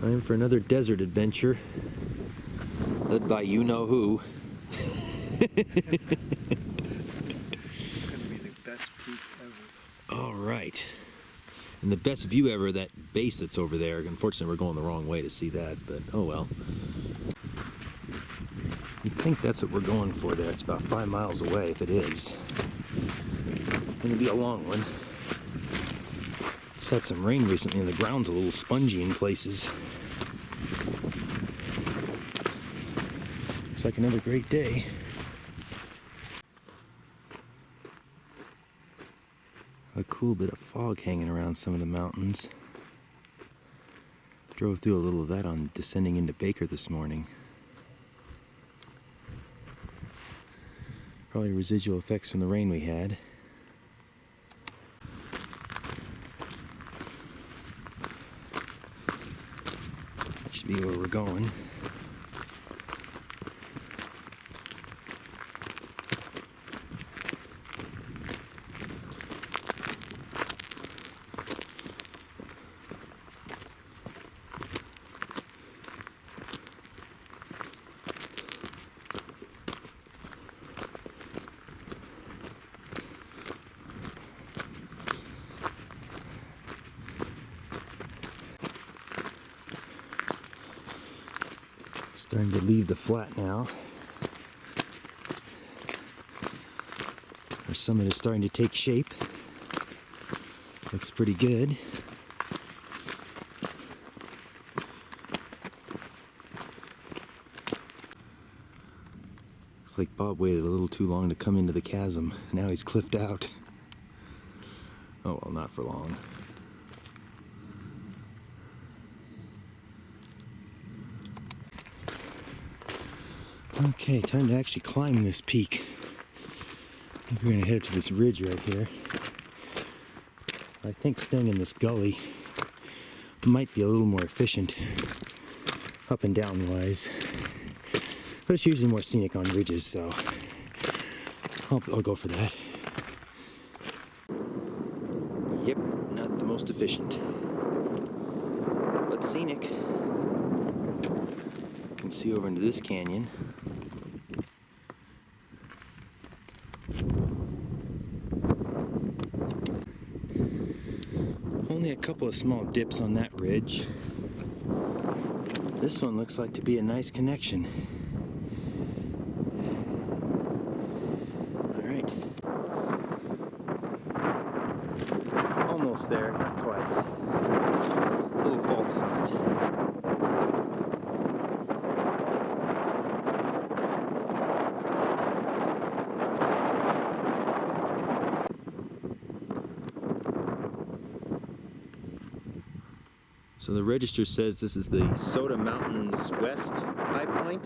Time for another desert adventure, led by you-know-who. It's going to be the best peak ever. All right. And the best view ever, that base that's over there. Unfortunately, we're going the wrong way to see that, but oh well. You think that's what we're going for there. It's about 5 miles away, if it is. Gonna be a long one. Just had some rain recently and the ground's a little spongy in places. Looks like another great day. A cool bit of fog hanging around some of the mountains. Drove through a little of that on descending into Baker this morning. Probably residual effects from the rain we had. That should be where we're going. Starting to leave the flat now. Our summit is starting to take shape. Looks pretty good. Looks like Bob waited a little too long to come into the chasm. Now he's cliffed out. Oh well, not for long. Okay, time to actually climb this peak. I think we're going to head up to this ridge right here. I think staying in this gully might be a little more efficient, up and down wise. But it's usually more scenic on ridges, so I'll go for that. Yep, not the most efficient, but scenic. You can see over into this canyon. Only a couple of small dips on that ridge. This one looks like to be a nice connection. All right. Almost there, not quite. A little false summit. So the register says this is the Soda Mountains West high point.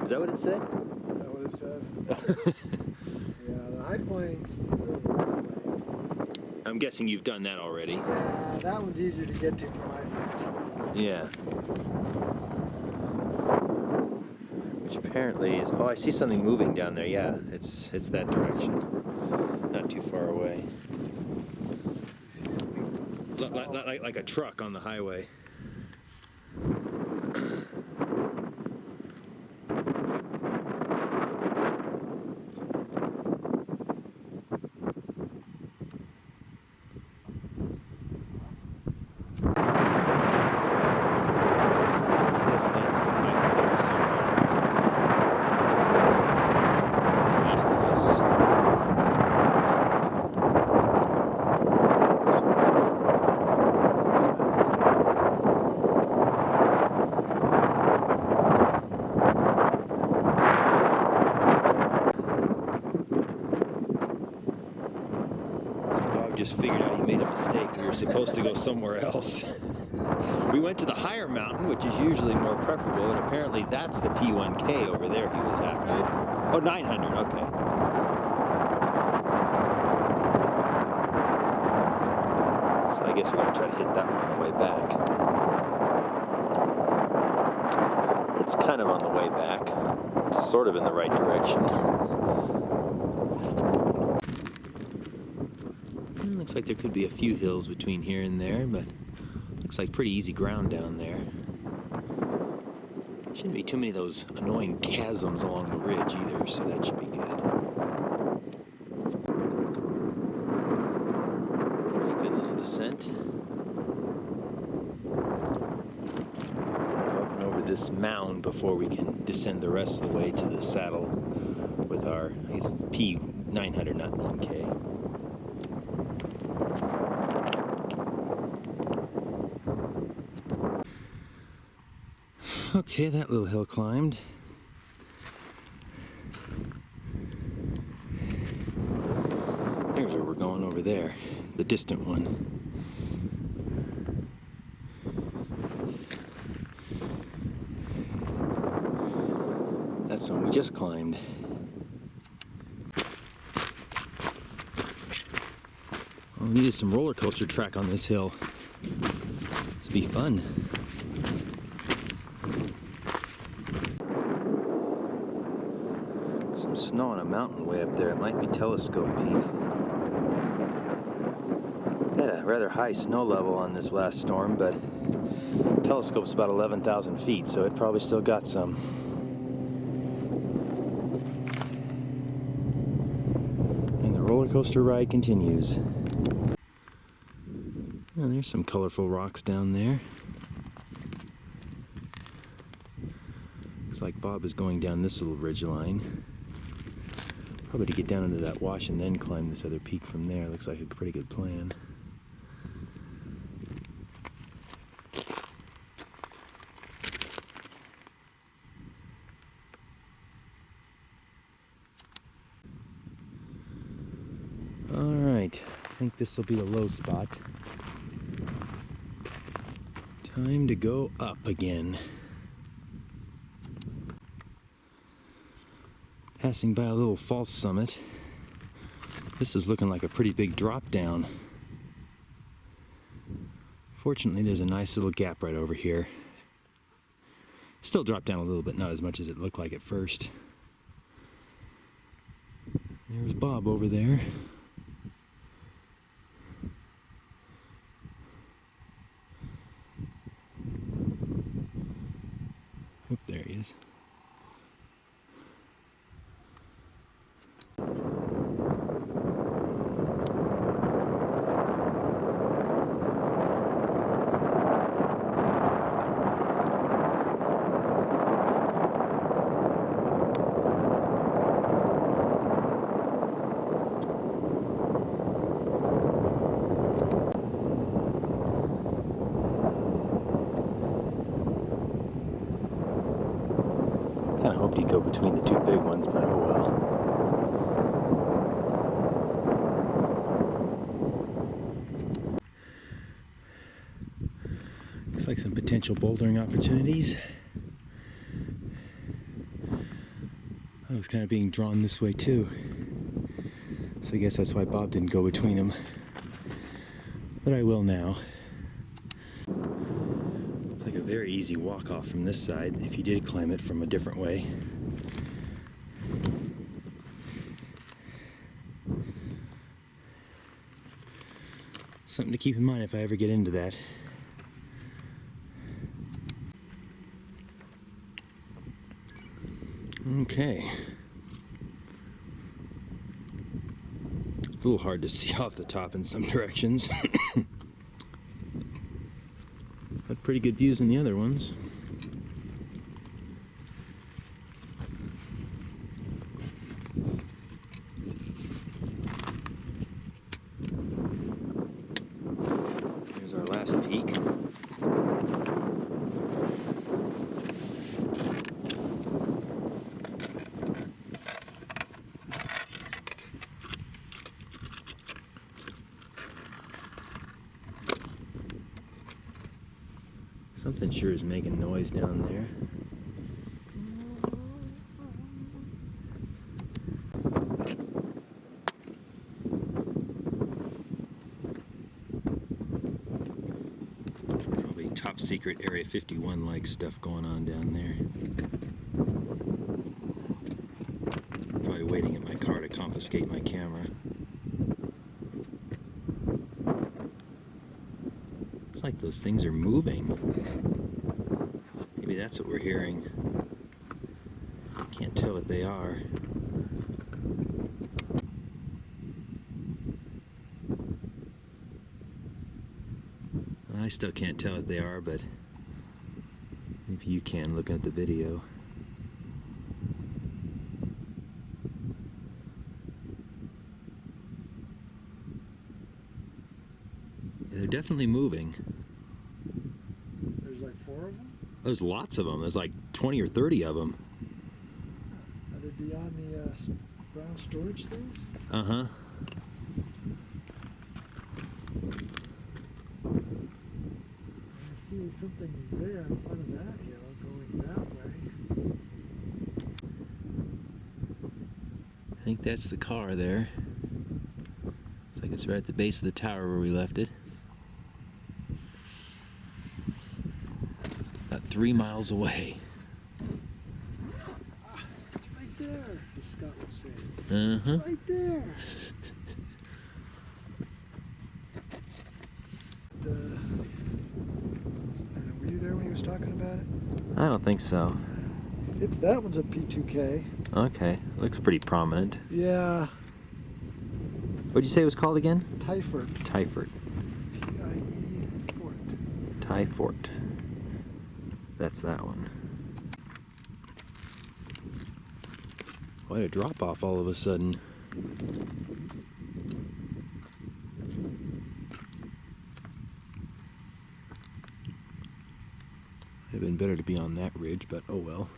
Is that what it said? Is that what it says? Yeah, the high point is over that way. I'm guessing you've done that already. Yeah, that one's easier to get to from my foot. Yeah. Which apparently is... Oh, I see something moving down there. Yeah, it's that direction. Not too far away. Like a truck on the highway. Just figured out he made a mistake. We were supposed to go somewhere else. We went to the higher mountain, which is usually more preferable, and apparently that's the P1K over there he was after. Oh, 900, okay. So I guess we're going to try to hit that one on the way back. It's kind of on the way back. It's sort of in the right direction. Looks like there could be a few hills between here and there, but Looks like pretty easy ground down there. Shouldn't be too many of those annoying chasms along the ridge either, so that should be good. Pretty good little descent. Up and over this mound before we can descend the rest of the way to the saddle with our P900, not 1K. Okay, that little hill climbed. There's where we're going over there, the distant one. That's one we just climbed. Well, we needed some roller coaster track on this hill. This will be fun. Some snow on a mountain way up there. It might be Telescope Peak. We had a rather high snow level on this last storm, but Telescope's about 11,000 feet, so it probably still got some. And the roller coaster ride continues. Oh, there's some colorful rocks down there. Looks like Bob is going down this little ridge line. Probably to get down into that wash and then climb this other peak from there. Looks like a pretty good plan. Alright, I think this will be the low spot. Time to go up again. Passing by a little false summit. This is looking like a pretty big drop down. Fortunately, there's a nice little gap right over here. Still dropped down a little bit, not as much as it looked like at first. There's Bob over there. Oop, there he is. Kind of hoped he'd go between the two big ones, but oh well. Looks like some potential bouldering opportunities. I was kind of being drawn this way too. So I guess that's why Bob didn't go between them. But I will now. Like a very easy walk off from this side if you did climb it from a different way. Something to keep in mind if I ever get into that. Okay. A little hard to see off the top in some directions. But pretty good views in the other ones. Here's our last peak. Something sure is making noise down there. Probably top secret Area 51 like stuff going on down there. Probably waiting at my car to confiscate my camera. Looks like those things are moving. Maybe that's what we're hearing. Can't tell what they are. I still can't tell what they are, but maybe you can looking at the video. Yeah, they're definitely moving. There's like 4 of them? There's lots of them. There's like 20 or 30 of them. Are they beyond the brown storage things? Uh-huh. I see something there in front of that hill going that way. I think that's the car there. Looks like it's right at the base of the tower where we left it. About 3 miles away. It's right there, as Scott would say. Uh-huh. Right there. Were you there when he was talking about it? I don't think so. That one's a P2K. Okay, looks pretty prominent. Yeah. What'd you say it was called again? Tyford. Tyford. T-I-E Fort. Tyfort. That's that one. Quite a drop off all of a sudden. Would have been better to be on that ridge, but oh well.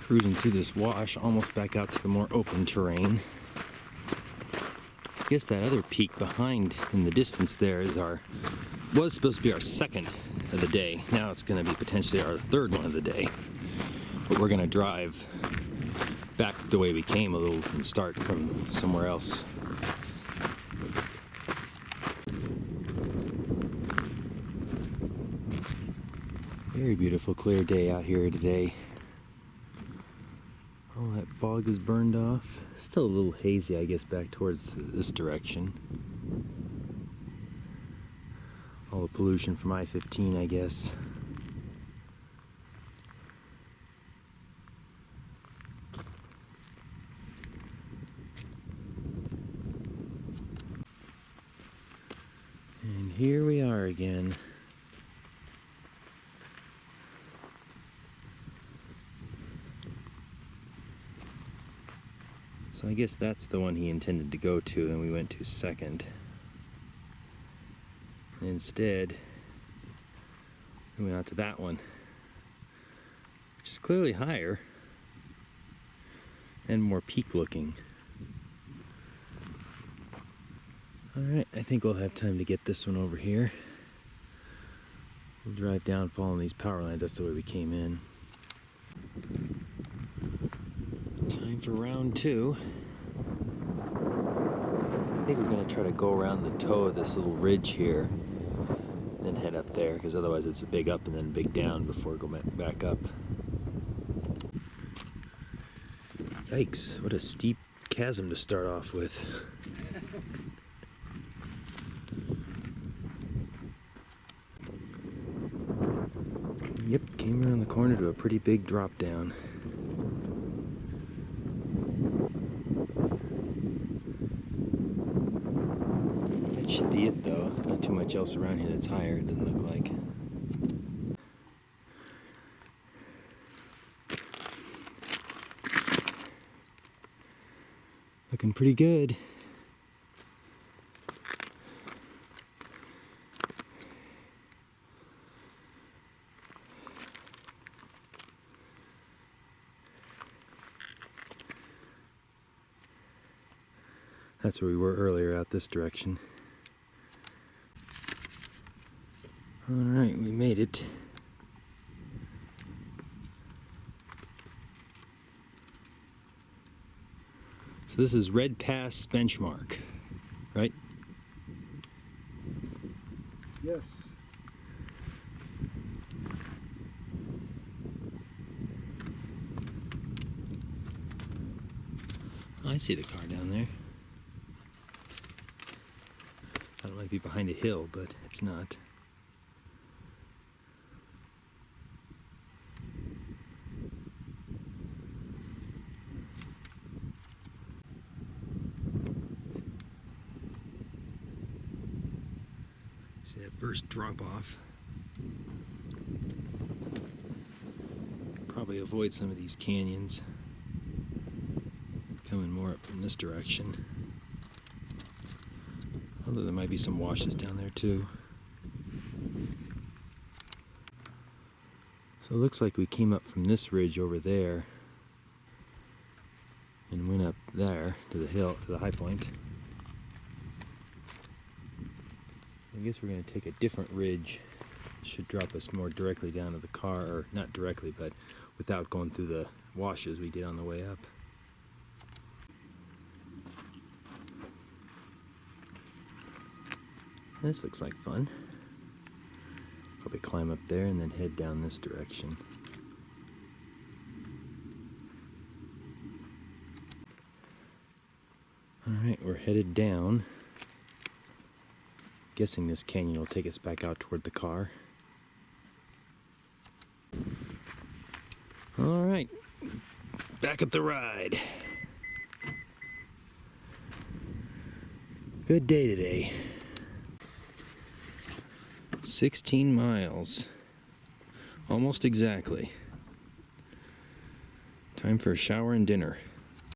Cruising through this wash, almost back out to the more open terrain. I guess that other peak behind in the distance there was supposed to be our second of the day. Now it's going to be potentially our third one of the day. But we're going to drive back the way we came a little and start from somewhere else. Very beautiful, clear day out here today. All that fog is burned off. Still a little hazy, I guess, back towards this direction. All the pollution from I-15, I guess. And here we are again. So I guess that's the one he intended to go to, and we went to second. And instead, we went out to that one, which is clearly higher and more peak looking. Alright, I think we'll have time to get this one over here. We'll drive down following these power lines. That's the way we came in. Time for round 2. I think we're going to try to go around the toe of this little ridge here, then head up there, because otherwise it's a big up and then a big down before we go back up. Yikes, what a steep chasm to start off with. Yep, came around the corner to a pretty big drop down. That should be it though. Not too much else around here that's higher, it doesn't look like. Looking pretty good. That's where we were earlier, out this direction. Alright, we made it. So this is Red Pass benchmark, right? Yes. I see the car down there. Thought it might be behind a hill, but it's not. See that first drop off. Probably avoid some of these canyons. Coming more up from this direction. Although there might be some washes down there too. So it looks like we came up from this ridge over there and went up there to the hill, to the high point. I guess we're going to take a different ridge. Should drop us more directly down to the car, or not directly, but without going through the washes we did on the way up. This looks like fun. Probably climb up there and then head down this direction. Alright, we're headed down. Guessing this canyon will take us back out toward the car. Alright, back up the ride. Good day today. 16 miles. Almost exactly. Time for a shower and dinner.